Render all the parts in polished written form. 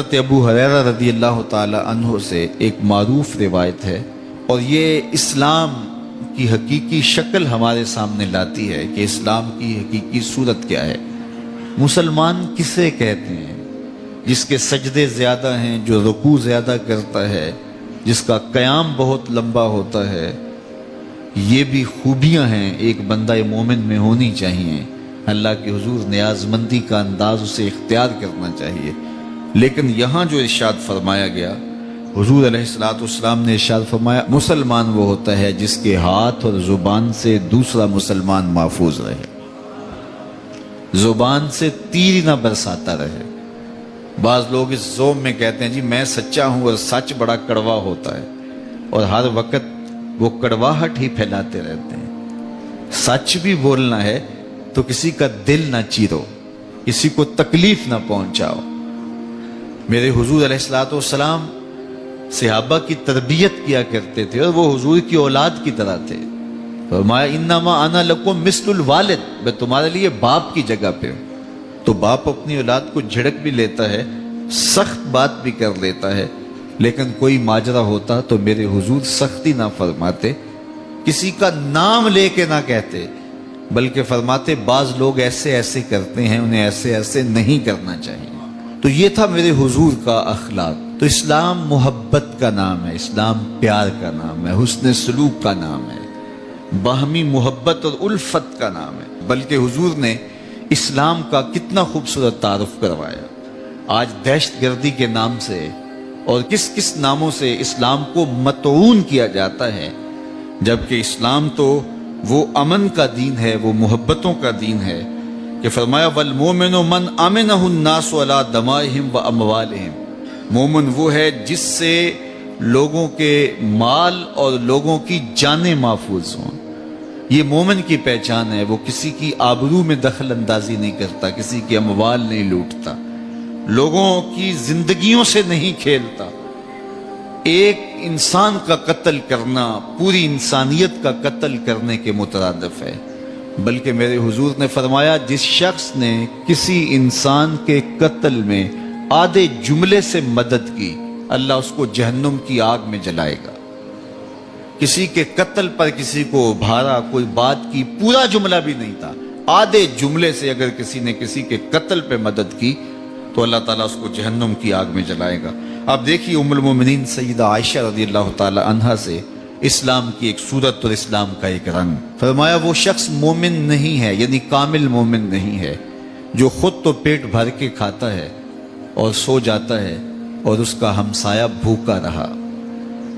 حضرت ابو ہریرہ رضی اللہ تعالی عنہ سے ایک معروف روایت ہے، اور یہ اسلام کی حقیقی شکل ہمارے سامنے لاتی ہے کہ اسلام کی حقیقی صورت کیا ہے۔ مسلمان کسے کہتے ہیں؟ جس کے سجدے زیادہ ہیں، جو رکوع زیادہ کرتا ہے، جس کا قیام بہت لمبا ہوتا ہے۔ یہ بھی خوبیاں ہیں ایک بندہ مومن میں ہونی چاہیے۔ اللہ کے حضور نیاز مندی کا انداز اسے اختیار کرنا چاہیے۔ لیکن یہاں جو ارشاد فرمایا گیا، حضور علیہ السلام نے ارشاد فرمایا مسلمان وہ ہوتا ہے جس کے ہاتھ اور زبان سے دوسرا مسلمان محفوظ رہے، زبان سے تیر نہ برساتا رہے۔ بعض لوگ اس ذوم میں کہتے ہیں جی میں سچا ہوں، اور سچ بڑا کڑوا ہوتا ہے، اور ہر وقت وہ کڑواہٹ ہی پھیلاتے رہتے ہیں۔ سچ بھی بولنا ہے تو کسی کا دل نہ چیرو، کسی کو تکلیف نہ پہنچاؤ۔ میرے حضور علیہ السلام صحابہ کی تربیت کیا کرتے تھے، اور وہ حضور کی اولاد کی طرح تھے۔ فرمایا انما انا لکم مثل الوالد، میں تمہارے لیے باپ کی جگہ پہ ہوں۔ تو باپ اپنی اولاد کو جھڑک بھی لیتا ہے، سخت بات بھی کر لیتا ہے، لیکن کوئی ماجرا ہوتا تو میرے حضور سختی نہ فرماتے، کسی کا نام لے کے نہ کہتے، بلکہ فرماتے بعض لوگ ایسے ایسے کرتے ہیں، انہیں ایسے ایسے نہیں کرنا چاہیے۔ تو یہ تھا میرے حضور کا اخلاق۔ تو اسلام محبت کا نام ہے، اسلام پیار کا نام ہے، حسن سلوک کا نام ہے، باہمی محبت اور الفت کا نام ہے۔ بلکہ حضور نے اسلام کا کتنا خوبصورت تعارف کروایا۔ آج دہشت گردی کے نام سے اور کس کس ناموں سے اسلام کو مطعون کیا جاتا ہے، جبکہ اسلام تو وہ امن کا دین ہے، وہ محبتوں کا دین ہے کہ فرمایا والمومن من امنہ الناس علی دمائہم و اموالہم۔ مومن وہ ہے جس سے لوگوں کے مال اور لوگوں کی جانیں محفوظ ہوں۔ یہ مومن کی پہچان ہے، وہ کسی کی آبرو میں دخل اندازی نہیں کرتا، کسی کے اموال نہیں لوٹتا، لوگوں کی زندگیوں سے نہیں کھیلتا۔ ایک انسان کا قتل کرنا پوری انسانیت کا قتل کرنے کے مترادف ہے۔ بلکہ میرے حضور نے فرمایا جس شخص نے کسی انسان کے قتل میں آدھے جملے سے مدد کی، اللہ اس کو جہنم کی آگ میں جلائے گا۔ کسی کے قتل پر کسی کو ابھارا، کوئی بات کی، پورا جملہ بھی نہیں تھا، آدھے جملے سے اگر کسی نے کسی کے قتل پہ مدد کی تو اللہ تعالیٰ اس کو جہنم کی آگ میں جلائے گا۔ اب دیکھیے ام المومنین سیدہ عائشہ رضی اللہ تعالی عنہا سے اسلام کی ایک صورت اور اسلام کا ایک رنگ۔ فرمایا وہ شخص مومن نہیں ہے، یعنی کامل مومن نہیں ہے، جو خود تو پیٹ بھر کے کھاتا ہے اور سو جاتا ہے، اور اس کا ہمسایہ بھوکا رہا۔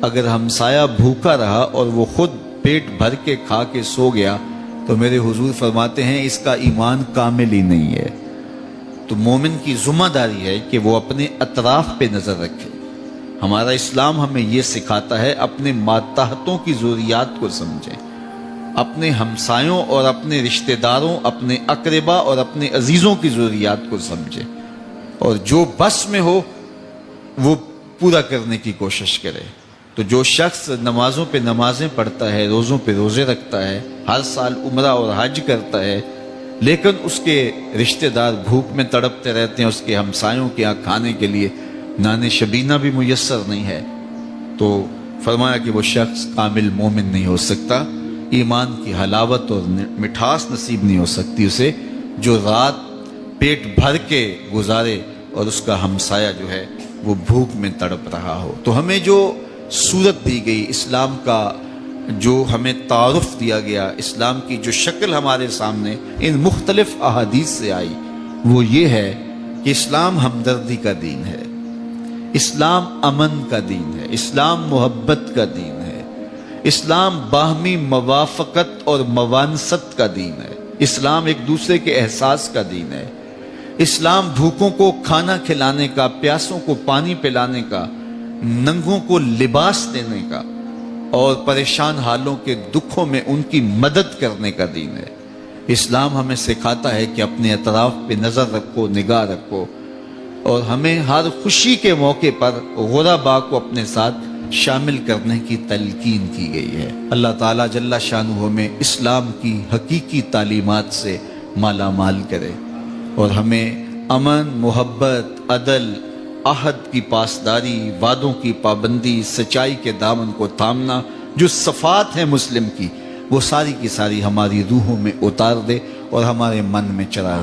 اگر ہمسایہ بھوکا رہا اور وہ خود پیٹ بھر کے کھا کے سو گیا تو میرے حضور فرماتے ہیں اس کا ایمان کامل ہی نہیں ہے۔ تو مومن کی ذمہ داری ہے کہ وہ اپنے اطراف پہ نظر رکھے۔ ہمارا اسلام ہمیں یہ سکھاتا ہے اپنے ماتحتوں کی ضروریات کو سمجھیں، اپنے ہمسایوں اور اپنے رشتہ داروں، اپنے اقربا اور اپنے عزیزوں کی ضروریات کو سمجھیں، اور جو بس میں ہو وہ پورا کرنے کی کوشش کرے۔ تو جو شخص نمازوں پہ نمازیں پڑھتا ہے، روزوں پہ روزے رکھتا ہے، ہر سال عمرہ اور حج کرتا ہے، لیکن اس کے رشتہ دار بھوک میں تڑپتے رہتے ہیں، اس کے ہمسایوں کے یہاں کھانے کے لیے نان شبینہ بھی میسر نہیں ہے، تو فرمایا کہ وہ شخص کامل مومن نہیں ہو سکتا، ایمان کی حلاوت اور مٹھاس نصیب نہیں ہو سکتی اسے، جو رات پیٹ بھر کے گزارے اور اس کا ہمسایہ جو ہے وہ بھوک میں تڑپ رہا ہو۔ تو ہمیں جو صورت دی گئی، اسلام کا جو ہمیں تعارف دیا گیا، اسلام کی جو شکل ہمارے سامنے ان مختلف احادیث سے آئی، وہ یہ ہے کہ اسلام ہمدردی کا دین ہے، اسلام امن کا دین ہے، اسلام محبت کا دین ہے، اسلام باہمی موافقت اور موانست کا دین ہے، اسلام ایک دوسرے کے احساس کا دین ہے، اسلام بھوکوں کو کھانا کھلانے کا، پیاسوں کو پانی پلانے کا، ننگوں کو لباس دینے کا، اور پریشان حالوں کے دکھوں میں ان کی مدد کرنے کا دین ہے۔ اسلام ہمیں سکھاتا ہے کہ اپنے اطراف پہ نظر رکھو، نگاہ رکھو، اور ہمیں ہر خوشی کے موقع پر غرباء کو اپنے ساتھ شامل کرنے کی تلقین کی گئی ہے۔ اللہ تعالیٰ جل شانہ ہمیں اسلام کی حقیقی تعلیمات سے مالا مال کرے، اور ہمیں امن، محبت، عدل عہد کی پاسداری، وعدوں کی پابندی، سچائی کے دامن کو تھامنا، جو صفات ہیں مسلم کی، وہ ساری کی ساری ہماری روحوں میں اتار دے اور ہمارے من میں چرا دے۔